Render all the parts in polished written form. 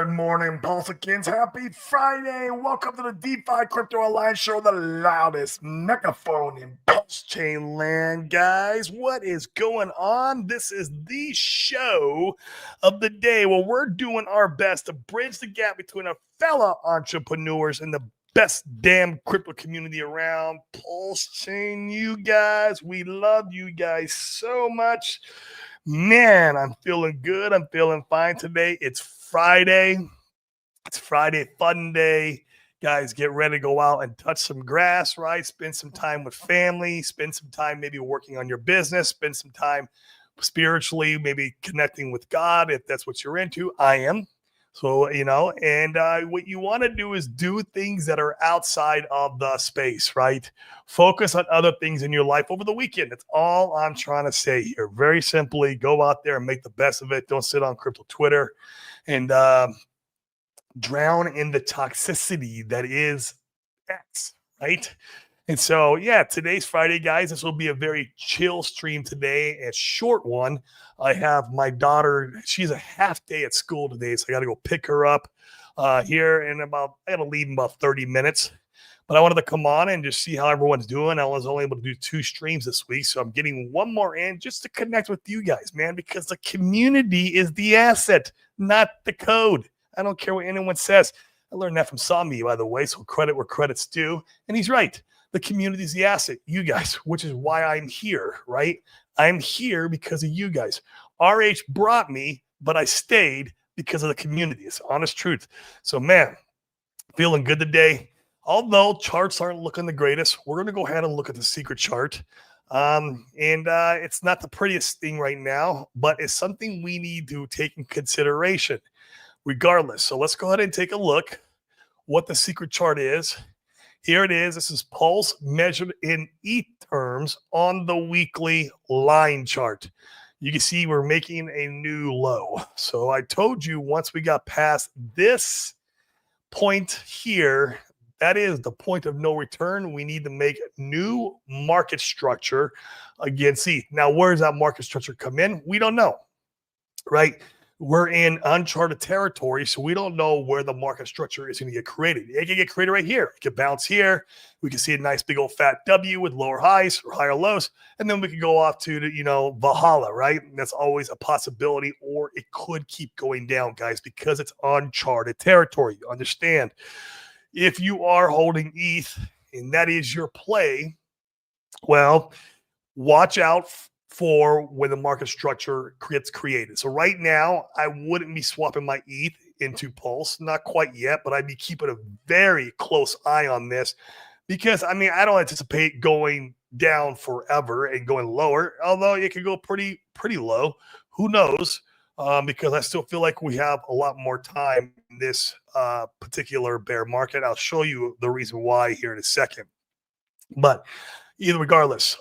Good morning, Pulsicans. Happy Friday. Welcome to the DeFi Crypto Online Show, the loudest megaphone in Pulse Chain land, guys. What is going on? This is the show of the day where we're doing our best to bridge the gap between our fellow entrepreneurs and the best damn crypto community around. Pulse Chain, you guys. We love you guys so much. Man, I'm feeling good. I'm feeling fine today. It's Friday. It's Friday Fun Day. Guys, get ready to go out and touch some grass, right? Spend some time with family. Spend some time maybe working on your business. Spend some time spiritually, maybe connecting with God if that's what you're into. I am. So, and what you want to do is do things that are outside of the space, right? Focus on other things in your life over the weekend. That's all I'm trying to say here. Very simply, go out there and make the best of it. Don't sit on crypto Twitter and drown in the toxicity that is X, right? And so, today's Friday, guys. This will be a very chill stream today, a short one. I have my daughter. She's a half day at school today, so I got to go pick her up here in I got to leave in about 30 minutes. But I wanted to come on and just see how everyone's doing. I was only able to do 2 streams this week, so I'm getting one more in just to connect with you guys, man, because the community is the asset, not the code. I don't care what anyone says. I learned that from Sami, by the way, so credit where credit's due. And he's right. The community is the asset, you guys, which is why I'm here, right? I'm here because of you guys. RH brought me, but I stayed because of the community. It's honest truth. So, man, feeling good today. Although charts aren't looking the greatest, we're going to go ahead and look at the secret chart. It's not the prettiest thing right now, but it's something we need to take in consideration regardless. So let's go ahead and take a look what the secret chart is. Here it is. This is Pulse measured in ETH terms on the weekly line chart. You can see we're making a new low. So I told you once we got past this point here, that is the point of no return. We need to make new market structure against ETH. Now, where does that market structure come in? We don't know, right? We're in uncharted territory, so we don't know where the market structure is going to get created. It can get created right here. It can bounce here. We can see a nice big old fat W with lower highs or higher lows, and then we can go off to the, Valhalla, right? And that's always a possibility, or it could keep going down, guys, because it's uncharted territory. You understand? If you are holding ETH and that is your play, well, watch out for when the market structure gets created. So right now, I wouldn't be swapping my ETH into Pulse, not quite yet, but I'd be keeping a very close eye on this because, I don't anticipate going down forever and going lower, although it could go pretty low. Who knows? Because I still feel like we have a lot more time in this particular bear market. I'll show you the reason why here in a second. But regardless,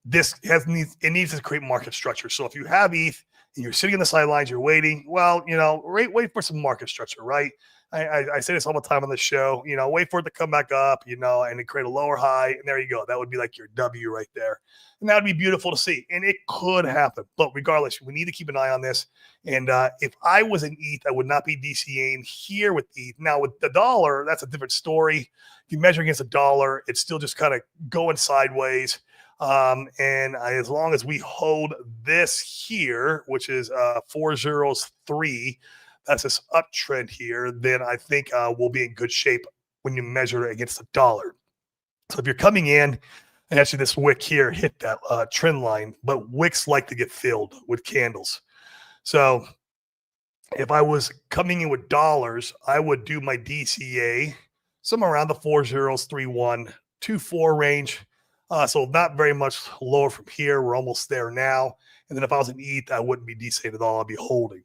this needs to create market structure. So if you have ETH and you're sitting on the sidelines, you're waiting, well, wait for some market structure, right? I say this all the time on the show, wait for it to come back up, and then create a lower high, and there you go. That would be like your W right there. And that would be beautiful to see. And it could happen. But regardless, we need to keep an eye on this. And if I was in ETH, I would not be DCAing here with ETH. Now, with the dollar, that's a different story. If you measure against the dollar, it's still just kind of going sideways. And as long as we hold this here, which is 403, that's this uptrend here, then I think we'll be in good shape when you measure it against the dollar. So if you're coming in, and actually this wick here hit that trend line, but wicks like to get filled with candles. So if I was coming in with dollars, I would do my DCA somewhere around the 403124 range. So not very much lower from here. We're almost there now. And then if I was in ETH, I wouldn't be DCAing at all. I'd be holding.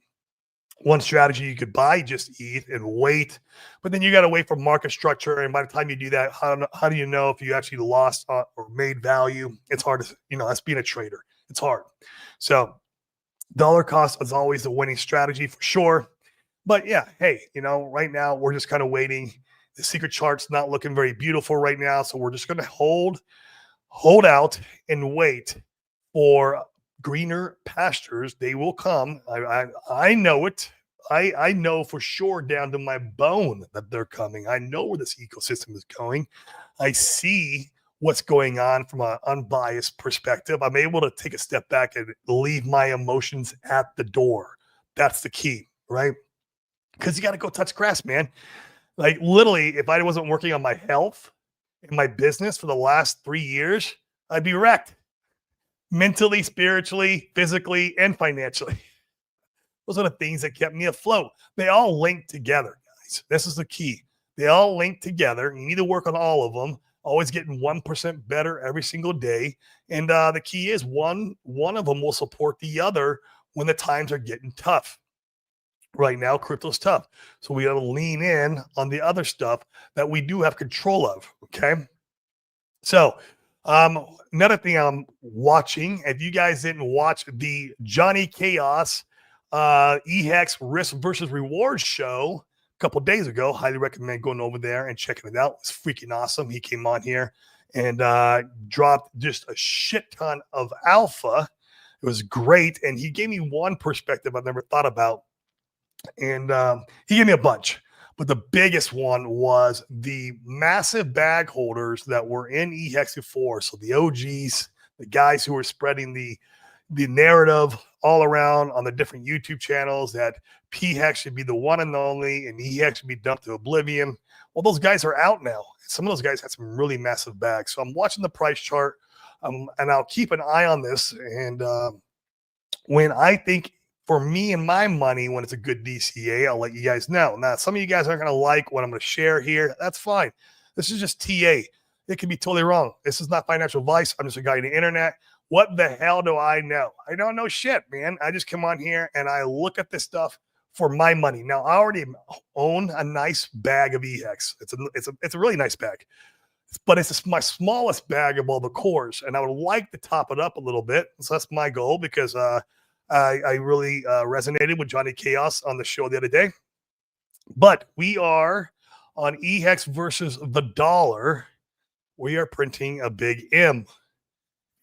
One strategy, you could buy just ETH and wait, but then you got to wait for market structure. And by the time you do that, how do you know if you actually lost or made value? It's hard to, that's being a trader. It's hard. So dollar cost is always the winning strategy for sure. But yeah, hey, right now we're just kind of waiting. The secret chart's not looking very beautiful right now. So we're just going to hold out and wait for greener pastures. They will come. I know it. I know for sure down to my bone that they're coming. I know where this ecosystem is going. I see what's going on from an unbiased perspective. I'm able to take a step back and leave my emotions at the door. That's the key, right? Because you got to go touch grass, man. Like literally, if I wasn't working on my health in my business for the last 3 years, I'd be wrecked mentally, spiritually, physically, and financially. Those are the things that kept me afloat. They all link together, guys. This is the key. They all link together. You need to work on all of them. Always getting 1% better every single day. And the key is one of them will support the other when the times are getting tough. Right now, crypto's tough. So we got to lean in on the other stuff that we do have control of. Okay. So another thing I'm watching, if you guys didn't watch the Johnny Chaos EHEX risk versus reward show a couple days ago, highly recommend going over there and checking it out. It's freaking awesome. He came on here and dropped just a shit ton of alpha. It was great. And he gave me one perspective I've never thought about. And he gave me a bunch. But the biggest one was the massive bag holders that were in EHEX before. So the OGs, the guys who were spreading the narrative all around on the different YouTube channels that PHEX should be the one and only and EHEX should be dumped to oblivion. Well, those guys are out now. Some of those guys had some really massive bags. So I'm watching the price chart and I'll keep an eye on this. And when I think for me and my money, when it's a good DCA, I'll let you guys know. Now, some of you guys aren't going to like what I'm going to share here. That's fine. This is just TA. It can be totally wrong. This is not financial advice. I'm just a guy on the internet. What the hell do I know? I don't know shit, man. I just come on here and I look at this stuff for my money. Now, I already own a nice bag of EHEX. It's a really nice bag, but it's my smallest bag of all the cores, and I would like to top it up a little bit. So that's my goal because I really resonated with Johnny Chaos on the show the other day. But we are on EHEX versus the dollar. We are printing a big M.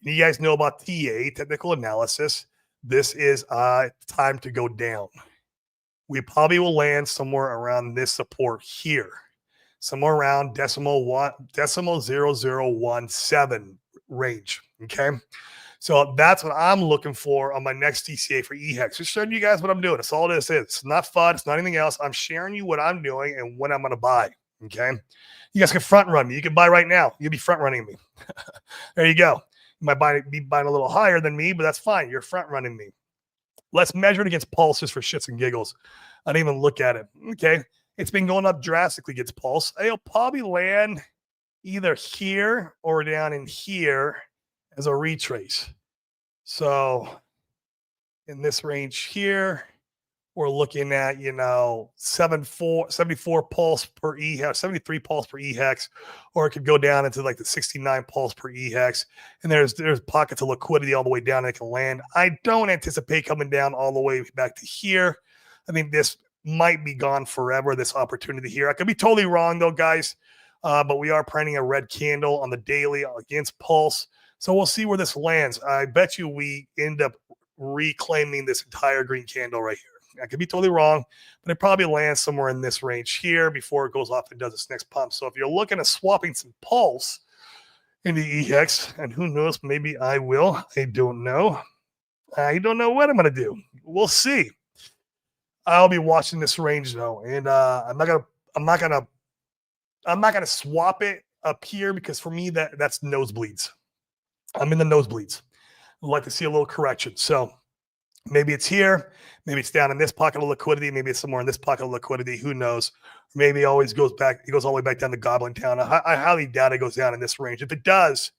You guys know about TA, technical analysis. This is time to go down. We probably will land somewhere around this support here, somewhere around decimal 0017 range. Okay. So that's what I'm looking for on my next DCA for EHEX. Just showing you guys what I'm doing. That's all this is. It's not fun. It's not anything else. I'm sharing you what I'm doing and when I'm going to buy. Okay. You guys can front run me. You can buy right now. You'll be front running me. There you go. You might be buying a little higher than me, but that's fine. You're front running me. Let's measure it against Pulse just for shits and giggles. I didn't even look at it. Okay. It's been going up drastically against Pulse. It'll probably land either here or down in here as a retrace. So in this range here, we're looking at, 74 pulse per EHEX, 73 pulse per EHEX, or it could go down into like the 69 pulse per EHEX. And there's pockets of liquidity all the way down that can land. I don't anticipate coming down all the way back to here. I think this might be gone forever, this opportunity here. I could be totally wrong though, guys. But we are printing a red candle on the daily against Pulse. So we'll see where this lands. I bet you we end up reclaiming this entire green candle right here. I could be totally wrong, but it probably lands somewhere in this range here before it goes off and does its next pump. So if you're looking at swapping some Pulse into EHEX, and who knows, maybe I will. I don't know. I don't know what I'm going to do. We'll see. I'll be watching this range though, and I'm not gonna swap it up here because for me that's nosebleeds. I'm in the nosebleeds. I'd like to see a little correction. So maybe it's here, maybe it's down in this pocket of liquidity, maybe it's somewhere in this pocket of liquidity. Who knows? Maybe it always goes back. It goes all the way back down to Goblin Town. I highly doubt it goes down in this range. If it does,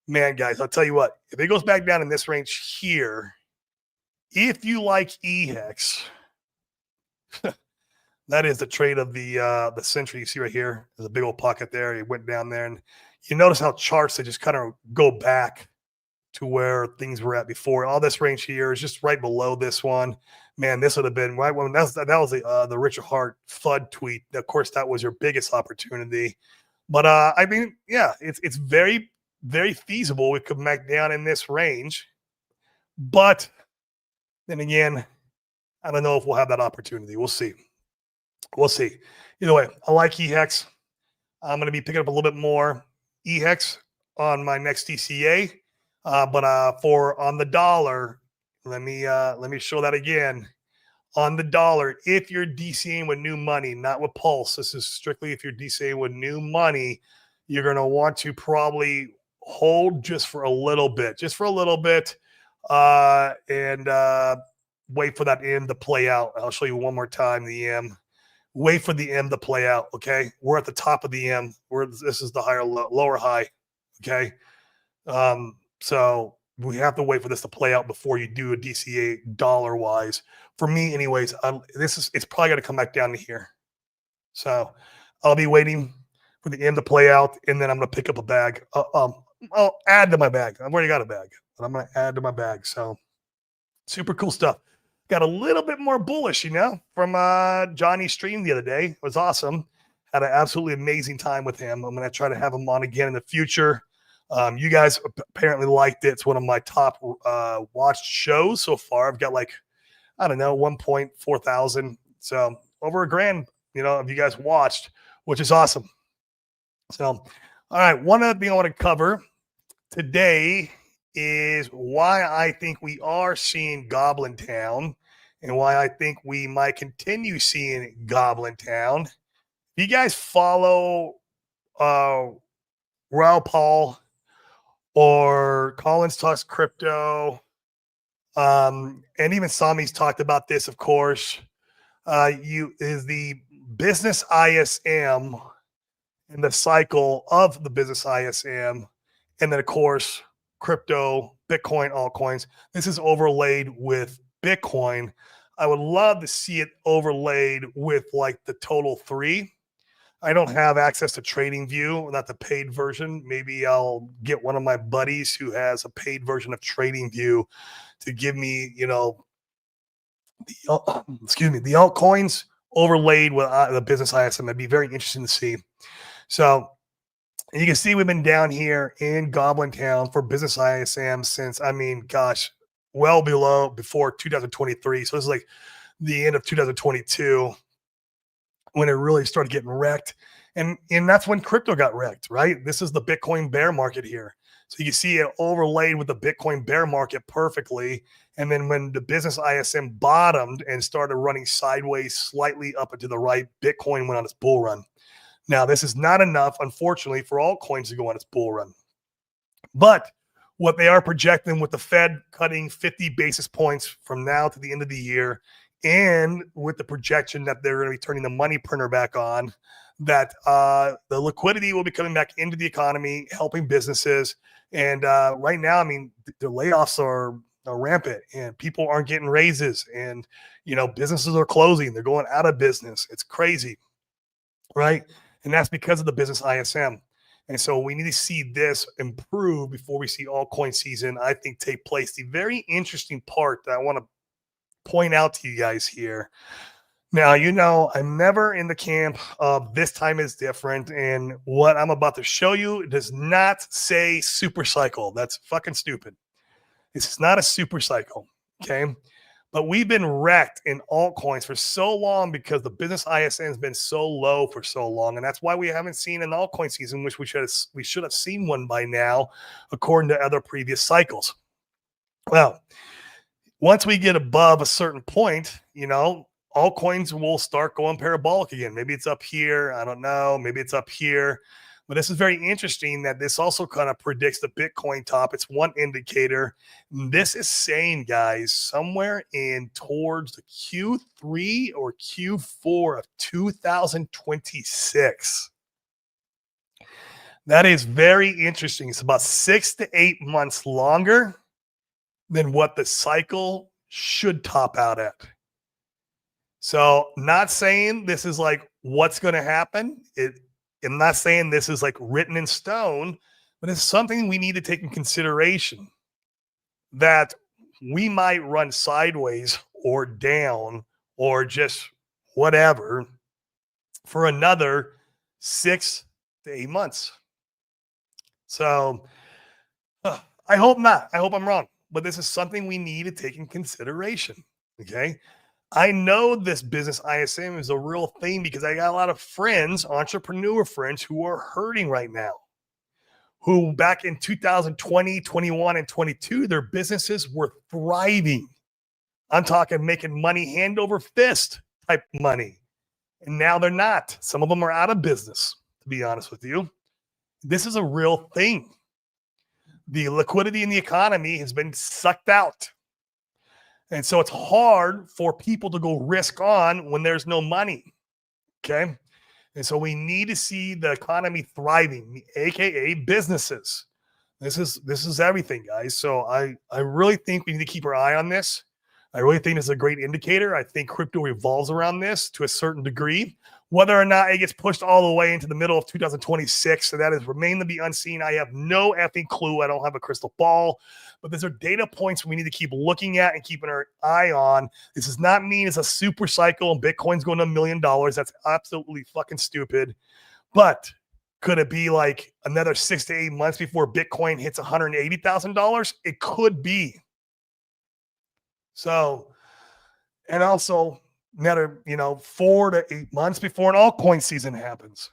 man, guys, I'll tell you what. If it goes back down in this range here, if you like EHEX. That is the trade of the century. You see right here, there's a big old pocket there. It went down there, and you notice how charts they just kind of go back to where things were at before. All this range here is just right below this one. Man, this would have been right when that was the Richard Hart FUD tweet. Of course, that was your biggest opportunity. But I mean, yeah, it's very, very feasible we could back down in this range. But then again, I don't know if we'll have that opportunity. We'll see. We'll see. Either way, I like EHEX. I'm going to be picking up a little bit more EHEX on my next DCA. But for on the dollar, let me show that again. On the dollar, if you're DCing with new money, not with Pulse, this is strictly if you're DCing with new money, you're going to want to probably hold just for a little bit, and wait for that M to play out. I'll show you one more time the M. Wait for the M to play out. Okay, we're at the top of the M. This is the higher lower high. Okay, so we have to wait for this to play out before you do a DCA dollar wise. For me, anyways, it's probably going to come back down to here. So I'll be waiting for the M to play out, and then I'm going to pick up a bag. I'll add to my bag. I've already got a bag, but I'm going to add to my bag. So super cool stuff. Got a little bit more bullish, from Johnny's stream the other day. It was awesome. Had an absolutely amazing time with him. I'm going to try to have him on again in the future. You guys apparently liked it. It's one of my top watched shows so far. I've got 1.4 thousand. So over a grand, of you guys watched, which is awesome. So, all right. One other thing I want to cover today is why I think we are seeing Goblin Town and why I think we might continue seeing Goblin Town. If you guys follow Raul Paul or Collins Talks Crypto, and even Sami's talked about this, of course, is the business ISM and the cycle of the business ISM. And then, of course, crypto, Bitcoin, altcoins. This is overlaid with Bitcoin. I would love to see it overlaid with the total 3. I don't have access to TradingView, not the paid version. Maybe I'll get one of my buddies who has a paid version of TradingView to give me, the altcoins overlaid with the business ISM. It'd be very interesting to see. So you can see we've been down here in Goblin Town for business ISM since, well before 2023. So this is the end of 2022 when it really started getting wrecked. And that's when crypto got wrecked, right? This is the Bitcoin bear market here. So you see it overlaid with the Bitcoin bear market perfectly. And then when the business ISM bottomed and started running sideways slightly up and to the right, Bitcoin went on its bull run. Now, this is not enough, unfortunately, for altcoins to go on its bull run. But what they are projecting with the Fed cutting 50 basis points from now to the end of the year, and with the projection that they're going to be turning the money printer back on, that the liquidity will be coming back into the economy, helping businesses. And right now, the layoffs are rampant and people aren't getting raises, and, businesses are closing. They're going out of business. It's crazy, right? And that's because of the business ISM. And so we need to see this improve before we see altcoin season, I think, take place. The very interesting part that I want to point out to you guys here. Now, I'm never in the camp of this time is different. And what I'm about to show you does not say super cycle. That's fucking stupid. This is not a super cycle. Okay. But we've been wrecked in altcoins for so long because the business ISM has been so low for so long. And that's why we haven't seen an altcoin season, which we should have seen one by now, according to other previous cycles. Well, once we get above a certain point, altcoins will start going parabolic again. Maybe it's up here. I don't know. Maybe it's up here. But this is very interesting that this also kind of predicts the Bitcoin top. It's one indicator. This is saying, guys, somewhere in towards the Q3 or Q4 of 2026. That is very interesting. It's about 6 to 8 months longer than what the cycle should top out at. So not saying this is what's going to happen. I'm not saying this is written in stone, but it's something we need to take in consideration, that we might run sideways or down or just whatever for another 6 to 8 months. So I hope not. I hope I'm wrong, but this is something we need to take in consideration. Okay. I know this business ISM is a real thing because I got a lot of friends, entrepreneur friends, who are hurting right now. Who back in 2020, 21, and 22, their businesses were thriving. I'm talking making money hand over fist type money. And now they're not. Some of them are out of business, to be honest with you. This is a real thing. The liquidity in the economy has been sucked out. And so it's hard for people to go risk on when there's no money. Okay. And so we need to see the economy thriving, aka businesses. This is everything, guys. So I really think we need to keep our eye on this. I really think it's a great indicator. I think crypto revolves around this to a certain degree. Whether or not it gets pushed all the way into the middle of 2026, so that is remain to be unseen. I have no effing clue. I don't have a crystal ball, but these are data points we need to keep looking at and keeping our eye on. This does not mean it's a super cycle and Bitcoin's going to $1 million. That's absolutely fucking stupid. But could it be like another 6 to 8 months before Bitcoin hits $180,000? It could be. So, and also another, 4 to 8 months before an altcoin season happens.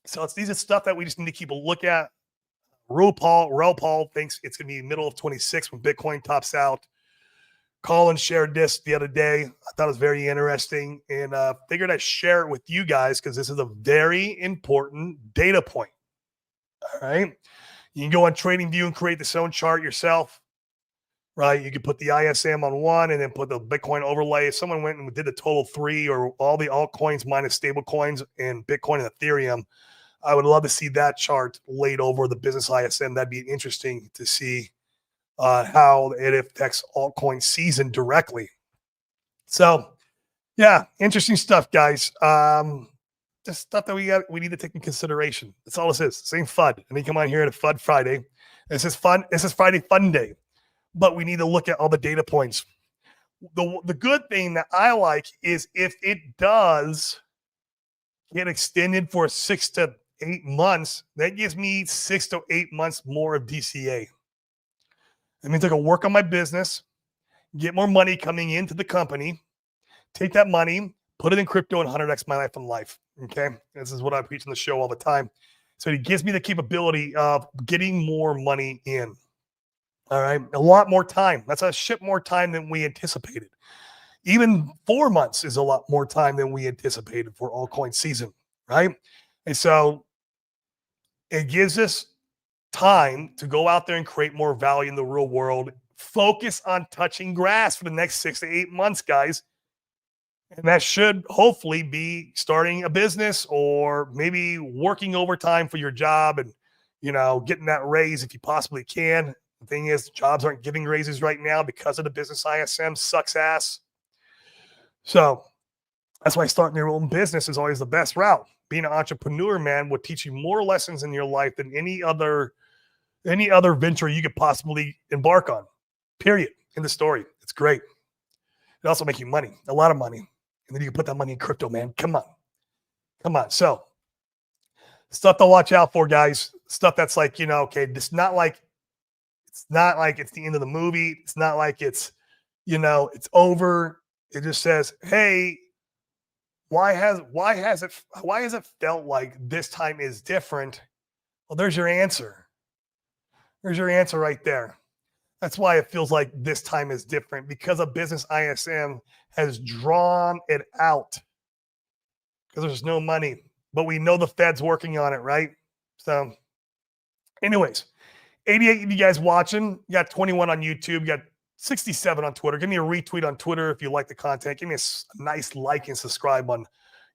So these are stuff that we just need to keep a look at. Real Paul thinks it's going to be middle of 26 when Bitcoin tops out. Colin shared this the other day. I thought it was very interesting and figured I'd share it with you guys because this is a very important data point. All right. You can go on TradingView and create this own chart yourself. Right, you could put the ISM on one and then put the Bitcoin overlay. If someone went and did the total 3 or all the altcoins minus stable coins and Bitcoin and Ethereum, I would love to see that chart laid over the business ISM. That'd be interesting to see how it affects altcoin season directly. So, yeah, interesting stuff, guys. Just stuff that we need to take in consideration. That's all this is. Same FUD. And then come on here at a FUD Friday. This is fun. This is Friday Fun Day. But we need to look at all the data points. The good thing that I like is if it does get extended for 6 to 8 months, that gives me 6 to 8 months more of DCA. That means I can work on my business, get more money coming into the company, take that money, put it in crypto and 100x my life in life. Okay. This is what I preach on the show all the time. So it gives me the capability of getting more money in. All right. A lot more time. That's a shit more time than we anticipated. Even 4 months is a lot more time than we anticipated for altcoin season. Right. And so it gives us time to go out there and create more value in the real world. Focus on touching grass for the next 6 to 8 months, guys. And that should hopefully be starting a business or maybe working overtime for your job and, getting that raise if you possibly can. The thing is, jobs aren't giving raises right now because of the business ISM sucks ass. So that's why starting your own business is always the best route. Being an entrepreneur, man, will teach you more lessons in your life than any other venture you could possibly embark on. Period. In the story. It's great. It also makes you money, a lot of money. And then you can put that money in crypto, man. Come on. So stuff to watch out for, guys. Stuff that's like, okay, it's not like it's the end of the movie. It's not like it's it's over. It just says, hey, why has it felt like this time is different? Well, there's your answer. There's your answer right there. That's why it feels like this time is different, because a business ISM has drawn it out because there's no money, but we know the Fed's working on it, right? So anyways, 88 of you guys watching, you got 21 on YouTube, you got 67 on Twitter. Give me a retweet on Twitter if you like the content. Give me a nice like and subscribe on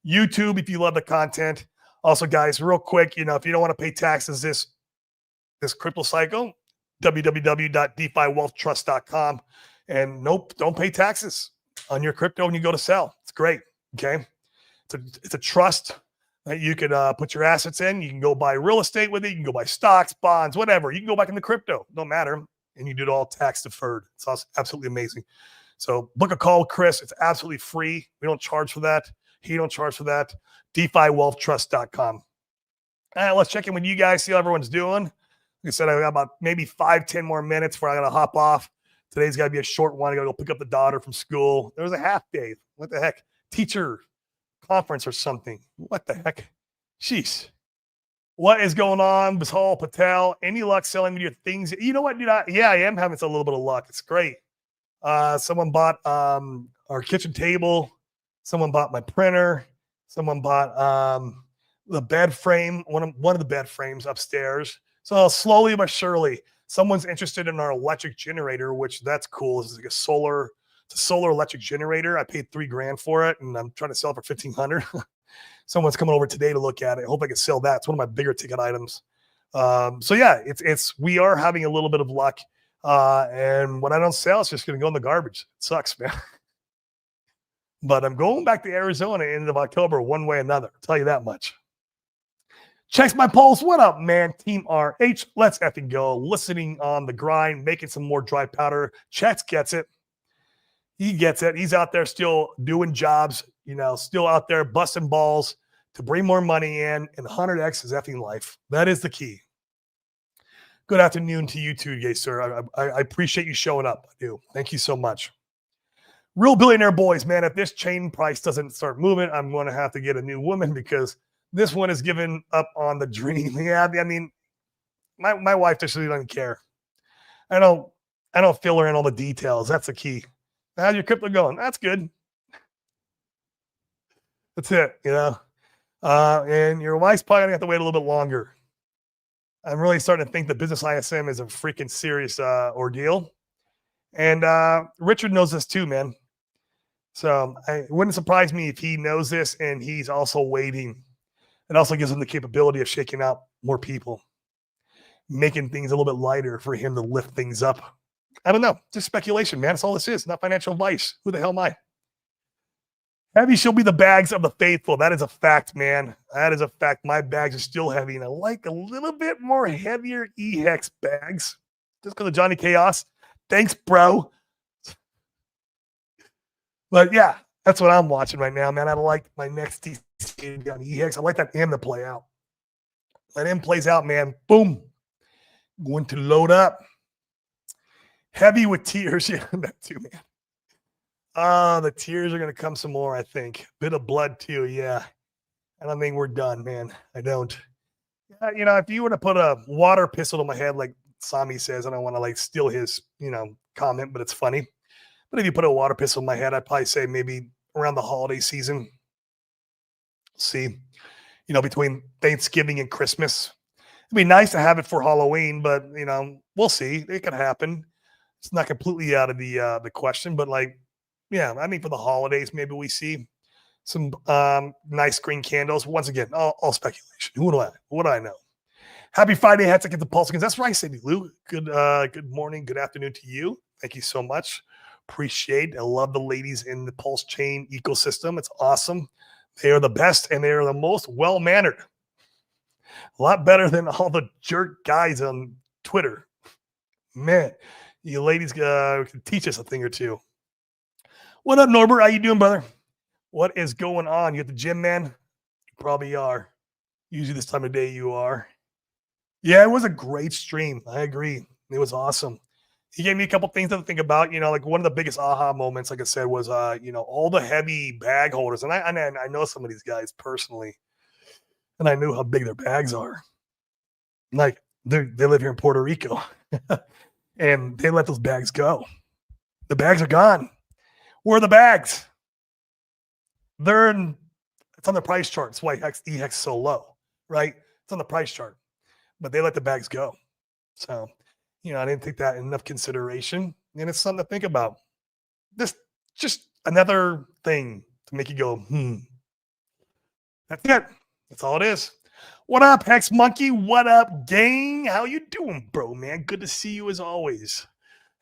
YouTube if you love the content. Also, guys, real quick, if you don't want to pay taxes this crypto cycle, www.defiwealthtrust.com. And nope, don't pay taxes on your crypto when you go to sell. It's great. Okay. It's a trust that you could put your assets in. You can go buy real estate with it. You can go buy stocks, bonds, whatever. You can go back into crypto. Don't matter. And you do it all tax deferred. It's absolutely amazing. So book a call with Chris. It's absolutely free. We don't charge for that. He don't charge for that. DeFiWealthTrust.com. All right, let's check in with you guys, see how everyone's doing. Like I said, I got about maybe 5-10 more minutes before I got to hop off. Today's got to be a short one. I got to go pick up the daughter from school. There was a half day. What the heck? Teacher conference or something. What the heck? Jeez. What is going on, Bishal Patel? Any luck selling me your things? You know what, dude? I am having a little bit of luck. It's great. Someone bought our kitchen table. Someone bought my printer. Someone bought the bed frame, one of the bed frames upstairs. So slowly but surely, someone's interested in our electric generator, which that's cool. It's like it's a solar electric generator. I paid $3,000 for it, and I'm trying to sell it for $1,500. Someone's coming over today to look at it. I hope I can sell that. It's one of my bigger ticket items. So yeah, we are having a little bit of luck. And when I don't sell, it's just going to go in the garbage. It sucks, man. But I'm going back to Arizona end of October, one way or another. I'll tell you that much. Checks my pulse. What up, man? Team RH. Let's effing go. Listening on the grind, making some more dry powder. Checks gets it. He gets it. He's out there still doing jobs, still out there busting balls to bring more money in. And 100X is effing life. That is the key. Good afternoon to you too, gay sir. I appreciate you showing up. I do. Thank you so much. Real billionaire boys, man. If this chain price doesn't start moving, I'm going to have to get a new woman because this one is giving up on the dream. Yeah, I mean, my wife just really doesn't care. I don't fill her in all the details. That's the key. How's your crypto going? That's good. That's it, And your wife's probably gonna have to wait a little bit longer. I'm really starting to think the business ISM is a freaking serious ordeal. And Richard knows this too, man. So it wouldn't surprise me if he knows this and he's also waiting. It also gives him the capability of shaking out more people, making things a little bit lighter for him to lift things up. I don't know. Just speculation, man. That's all this is. Not financial advice. Who the hell am I? Heavy shall be the bags of the faithful. That is a fact, man. That is a fact. My bags are still heavy, and I like a little bit more heavier EHEX bags. Just because of Johnny Chaos. Thanks, bro. But yeah, that's what I'm watching right now, man. I like my next TC on EHEX. I like that M to play out. That M plays out, man. Boom. Going to load up. Heavy with tears. Yeah, that too, man. The tears are going to come some more, I think. Bit of blood, too, yeah. I don't think we're done, man. I don't. If you were to put a water pistol to my head, like Sami says, I don't want to, steal his, comment, but it's funny. But if you put a water pistol in my head, I'd probably say maybe around the holiday season. See, between Thanksgiving and Christmas. It'd be nice to have it for Halloween, but, we'll see. It could happen. It's not completely out of the question, but yeah, I mean, for the holidays, maybe we see some nice green candles. Once again, all speculation. What do I know? Happy Friday, hats to get the Pulsicans. That's right, Cindy Lou. Good morning, good afternoon to you. Thank you so much. Appreciate. I love the ladies in the Pulse Chain ecosystem. It's awesome. They are the best and they are the most well-mannered. A lot better than all the jerk guys on Twitter. Man, you ladies can teach us a thing or two. What up, Norbert? How you doing, brother? What is going on? You at the gym, man? You probably are. Usually this time of day you are. Yeah, it was a great stream. I agree. It was awesome. He gave me a couple things to think about. One of the biggest aha moments, like I said, was all the heavy bag holders. And I know some of these guys personally, and I knew how big their bags are. They live here in Puerto Rico, and they let those bags go. The bags are gone. Where are the bags? It's on the price chart. That's why EHEX is so low, right? It's on the price chart, but they let the bags go. So, I didn't take that enough consideration, and it's something to think about. This just another thing to make you go, That's it. That's all it is. What up, Hex Monkey? What up, gang? How you doing, bro, man? Good to see you as always.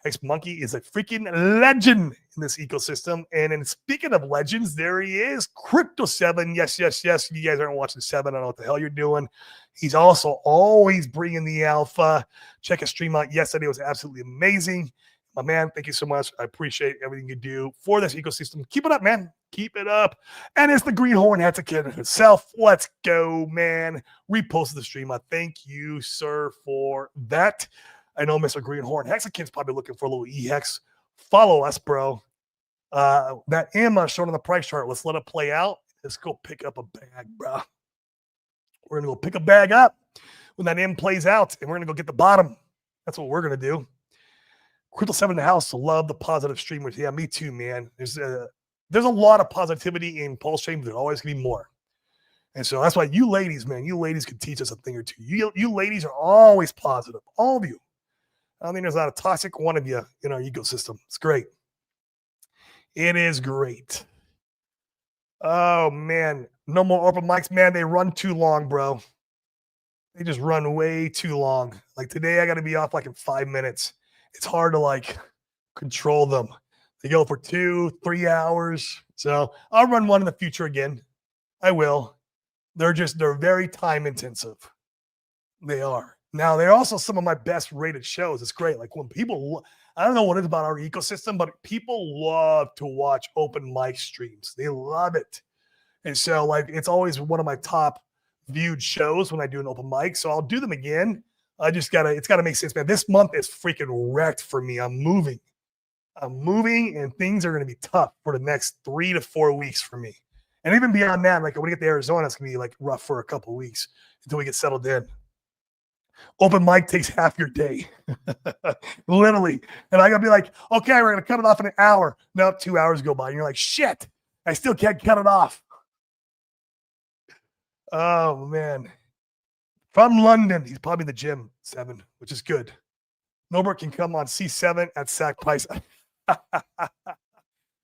Hex Monkey is a freaking legend in this ecosystem. And speaking of legends, there he is, Crypto 7. Yes. If you guys aren't watching 7, I don't know what the hell you're doing. He's also always bringing the alpha. Check his stream out yesterday. It was absolutely amazing. My man, thank you so much. I appreciate everything you do for this ecosystem. Keep it up, man. Keep it up. And it's the Greenhorn Hexakin himself. Let's go, man. Reposted the stream. I thank you, sir, for that. I know Mr. Greenhorn Hexican's probably looking for a little EX. Follow us, bro. That Emma showing on the price chart. Let's let it play out. Let's go pick up a bag, bro. We're going to go pick a bag up when that M plays out, and we're going to go get the bottom. That's what we're going to do. Crystal 7 in the house. Love the positive streamers. Yeah, me too, man. There's a lot of positivity in Pulse Chain, but there's always going to be more. And so that's why you ladies, man, you ladies can teach us a thing or two. You ladies are always positive. All of you. I don't think there's not a toxic one of you in our ecosystem. It's great. It is great. Oh, man. No more open mics, man. They run too long, bro. They just run way too long. Like today, I got to be off like in 5 minutes. It's hard to like control them. They go for 2-3 hours. So I'll run one in the future again. I will. They're very time intensive. They are. Now, they're also some of my best rated shows. It's great. Like when people, I don't know what it is about our ecosystem, but people love to watch open mic streams. They love it. And so like, it's always one of my top viewed shows when I do an open mic. So I'll do them again. It's gotta make sense, man. This month is freaking wrecked for me. I'm moving and things are going to be tough for the next 3 to 4 weeks for me. And even beyond that, like when we get to Arizona, it's going to be like rough for a couple of weeks until we get settled in. Open mic takes half your day, literally. And I got to be like, okay, we're going to cut it off in an hour. Now 2 hours go by and you're like, shit, I still can't cut it off. Oh, man. From London, he's probably in the gym, 7, which is good. Norbert can come on C7 at SAC price.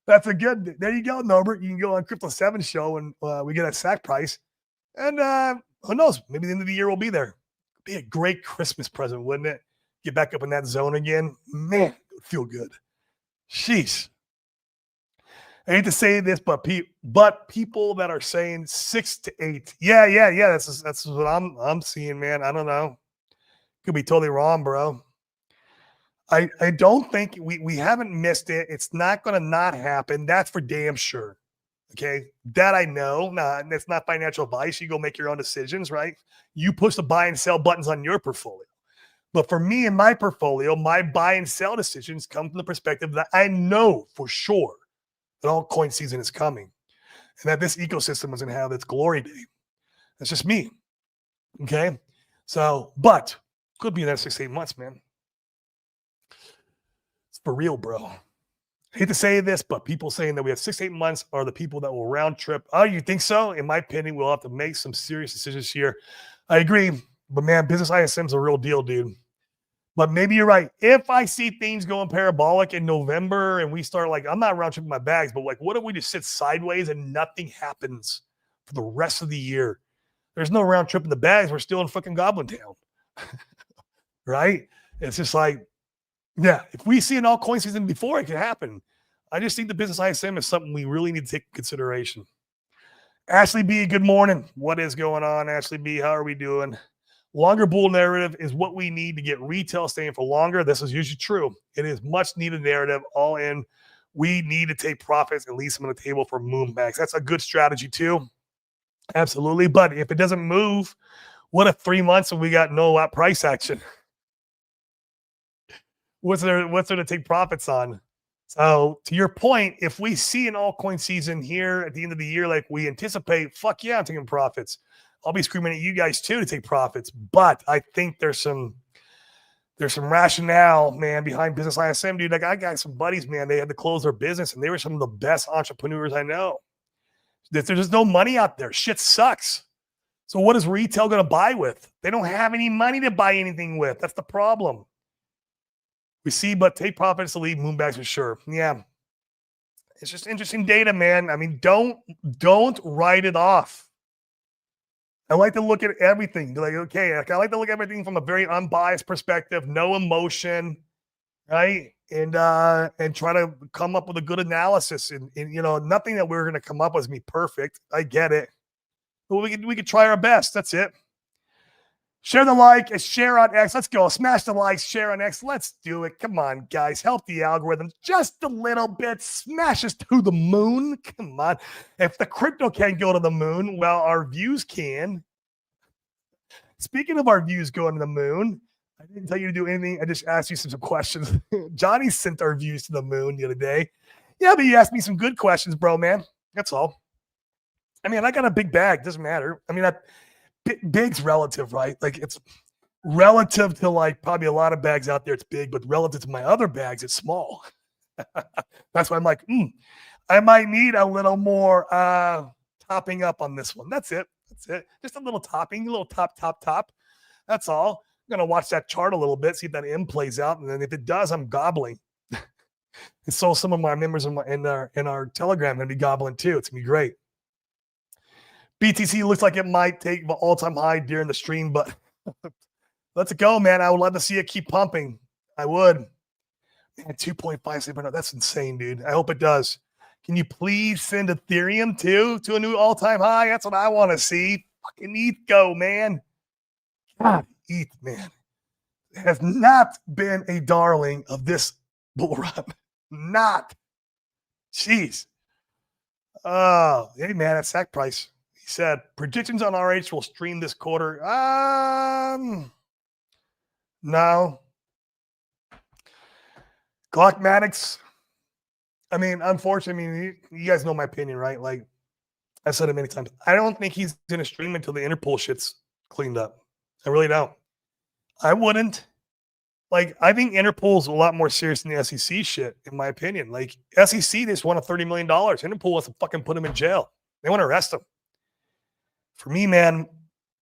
That's a good, there you go, Norbert. You can go on Crypto 7 show and we get a SAC price. And who knows? Maybe the end of the year we'll be there. Be a great Christmas present, wouldn't it? Get back up in that zone again. Man, it would feel good. Sheesh. I hate to say this, but people that are saying 6 to 8. Yeah. That's what I'm seeing, man. I don't know. Could be totally wrong, bro. I don't think we haven't missed it. It's not going to not happen. That's for damn sure. Okay. That I know. Nah, it's not financial advice. You go make your own decisions, right? You push the buy and sell buttons on your portfolio. But for me and my portfolio, my buy and sell decisions come from the perspective that I know for sure that altcoin season is coming and that this ecosystem is going to have its glory day. That's just me. Okay. So, but could be in that 6-8 months, man. It's for real, bro. I hate to say this, but people saying that we have 6-8 months are the people that will round trip. Oh, you think so? In my opinion, we'll have to make some serious decisions here. I agree. But man, business ISM is a real deal, dude. But maybe you're right. If I see things going parabolic in November and we start like, I'm not round tripping my bags, but like, what if we just sit sideways and nothing happens for the rest of the year? There's no round trip in the bags. We're still in fucking Goblin Town. Right? It's just like, yeah, if we see an altcoin season before, it can happen. I just think the business ISM is something we really need to take into consideration. Ashley B, good morning. What is going on, Ashley B? How are we doing? Longer bull narrative is what we need to get retail staying for longer. This is usually true. It is much needed narrative. All in. We need to take profits and leave some on the table for moonbacks. That's a good strategy too. Absolutely. But if it doesn't move, what if 3 months and we got no price action? What's there to take profits on? So to your point, if we see an altcoin season here at the end of the year, like we anticipate, fuck yeah, I'm taking profits. I'll be screaming at you guys too to take profits. But I think there's some rationale, man, behind business ISM, dude. Like I got some buddies, man, they had to close their business and they were some of the best entrepreneurs I know. There's just no money out there. Shit sucks. So what is retail going to buy with? They don't have any money to buy anything with. That's the problem. We see, but take profits to leave moonbacks for sure. Yeah. It's just interesting data, man. I mean, don't write it off. I like to look at everything. Like, okay, I like to look at everything from a very unbiased perspective, no emotion, right? And try to come up with a good analysis. And nothing that we're going to come up with is me perfect. I get it. But we could try our best. That's it. Share the like, share on X. Let's go. Smash the likes, share on X. Let's do it. Come on, guys. Help the algorithm just a little bit. Smash us to the moon. Come on. If the crypto can't go to the moon, well, our views can. Speaking of our views going to the moon, I didn't tell you to do anything. I just asked you some questions. Johnny sent our views to the moon the other day. Yeah, but you asked me some good questions, bro, man. That's all. I mean, I got a big bag. Doesn't matter. I mean, big's relative, right? Like it's relative to like probably a lot of bags out there. It's big, but relative to my other bags, it's small. That's why I'm like, I might need a little more topping up on this one. That's it. That's it. Just a little topping, a little top. That's all. I'm gonna watch that chart a little bit, see if that M plays out, and then if it does, I'm gobbling. And so some of my members in our Telegram gonna be gobbling too. It's gonna be great. BTC looks like it might take the all-time high during the stream, but let's go, man. I would love to see it keep pumping. I would. Man, 2.57. That's insane, dude. I hope it does. Can you please send Ethereum too to a new all-time high? That's what I want to see. Fucking ETH go, man. God, ETH, man. It has not been a darling of this bull run. Not. Jeez. Oh, hey, man, that sack price. He said, predictions on RH will stream this quarter. No. Glockmatics. I mean, unfortunately, I mean, you guys know my opinion, right? Like, I've said it many times. I don't think he's going to stream until the Interpol shit's cleaned up. I really don't. I wouldn't. Like, I think Interpol's a lot more serious than the SEC shit, in my opinion. Like, SEC, they just want $30 million. Interpol wants to fucking put him in jail. They want to arrest him. For me, man,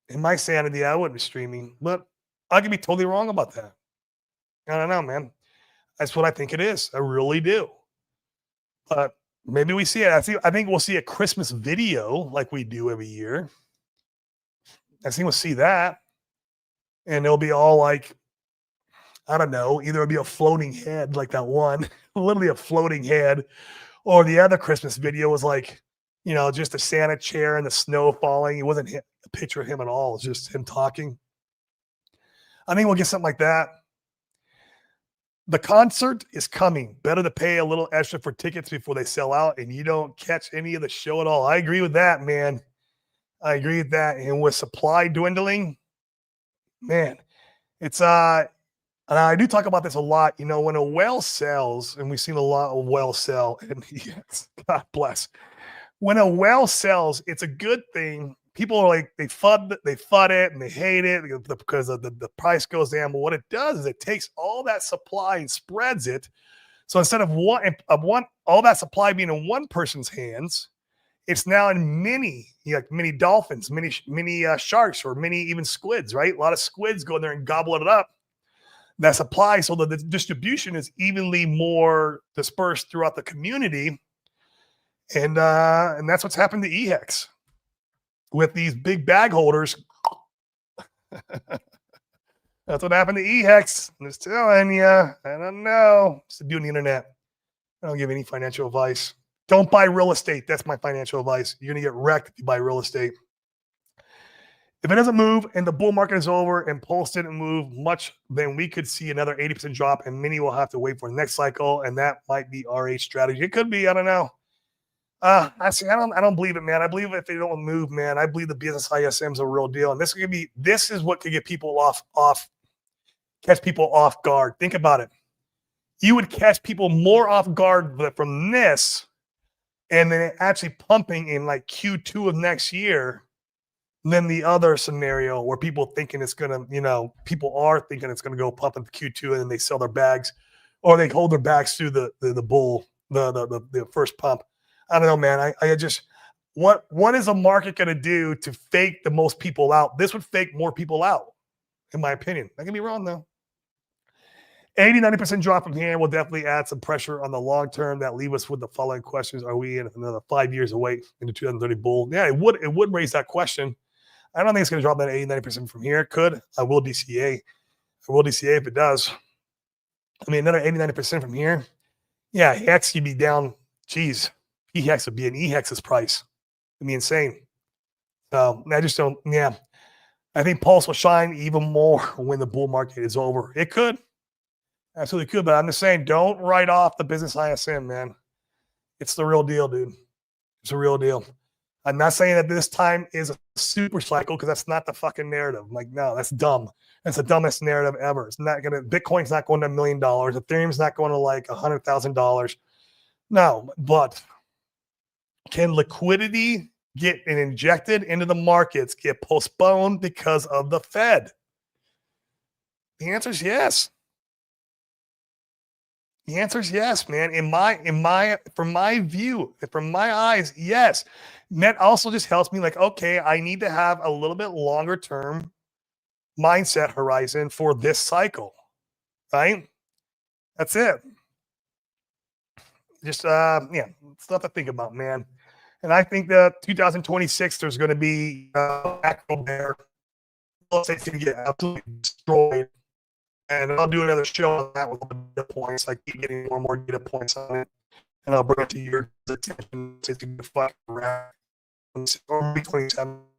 in my sanity, I wouldn't be streaming. But I could be totally wrong about that. I don't know, man. That's what I think it is. I really do. But maybe we see it. I think we'll see a Christmas video like we do every year. I think we'll see that. And it'll be all like, I don't know, either it'll be a floating head like that one, literally a floating head, or the other Christmas video was like, you know, just a Santa chair and the snow falling. It wasn't a picture of him at all. It's just him talking. I think we'll get something like that. The concert is coming. Better to pay a little extra for tickets before they sell out and you don't catch any of the show at all. I agree with that, man. I agree with that. And with supply dwindling, man, it's and I do talk about this a lot. You know, when a well sells, and we've seen a lot of well sell, and yes, God bless. When a well sells, it's a good thing. People are like, they fud it and they hate it because of the price goes down. But what it does is it takes all that supply and spreads it. So instead of all that supply being in one person's hands, it's now in many dolphins, many sharks, or many even squids, right? A lot of squids go in there and gobble it up. That supply, so that the distribution is evenly more dispersed throughout the community. And that's what's happened to EHEX. With these big bag holders. That's what happened to EHEX. I'm just telling you. I don't know. Just doing the internet. I don't give any financial advice. Don't buy real estate. That's my financial advice. You're going to get wrecked if you buy real estate. If it doesn't move and the bull market is over and Pulse didn't move much, then we could see another 80% drop and many will have to wait for the next cycle. And that might be RH strategy. It could be. I don't know. I don't believe it, man. I believe if they don't move, man, I believe the business ISM is a real deal. And this is what could get people catch people off guard. Think about it. You would catch people more off guard from this and then actually pumping in like Q2 of next year than the other scenario where people thinking it's going to, people are thinking it's going to go pump in Q2 and then they sell their bags or they hold their bags through the bull, the first pump. I don't know, man. I just, what is a market going to do to fake the most people out? This would fake more people out, in my opinion. I can be wrong, though. 80-90% drop from here will definitely add some pressure on the long term. That leave us with the following questions. Are we in another 5 years away in the 2030 bull? Yeah, it would raise that question. I don't think it's going to drop that 80-90% from here. It could. I will DCA. If it does. I mean, another 80-90% from here. Yeah, Hex could be down. Geez. EHEX would be an EHEX's price. It'd be insane. So I just don't, yeah. I think Pulse will shine even more when the bull market is over. It could. Absolutely could. But I'm just saying, don't write off the business ISM, man. It's the real deal, dude. It's a real deal. I'm not saying that this time is a super cycle because that's not the fucking narrative. I'm like, no, that's dumb. That's the dumbest narrative ever. It's not gonna. Bitcoin's not going to $1 million. Ethereum's not going to like $100,000. No, but can liquidity get injected into the markets get postponed because of the Fed? The answer is yes. The answer is yes, man. From my view, from my eyes, yes. And that also just helps me like, okay, I need to have a little bit longer term mindset horizon for this cycle, right? That's it. Just yeah, stuff to think about, man. And I think that 2026 there's going to be macro bear. Let's say it's going to get absolutely destroyed. And I'll do another show on that with data points. I keep getting more and more data points on it. And I'll bring it to your attention. It's going to fuck around. Or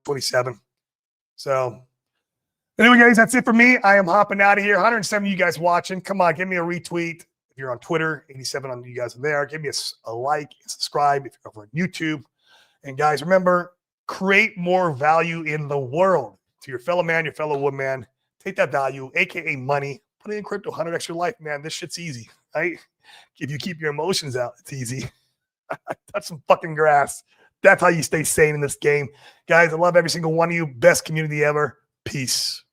27. So, anyway, guys, that's it for me. I am hopping out of here. 107 of you guys watching. Come on, give me a retweet. If you're on Twitter, 87 on you guys are there. Give me a like, subscribe if you're over on YouTube. And guys, remember, create more value in the world to your fellow man, your fellow woman. Take that value, aka money, put it in crypto, 100x your life, man. This shit's easy, right? If you keep your emotions out, it's easy. Touch some fucking grass. That's how you stay sane in this game. Guys, I love every single one of you. Best community ever. Peace.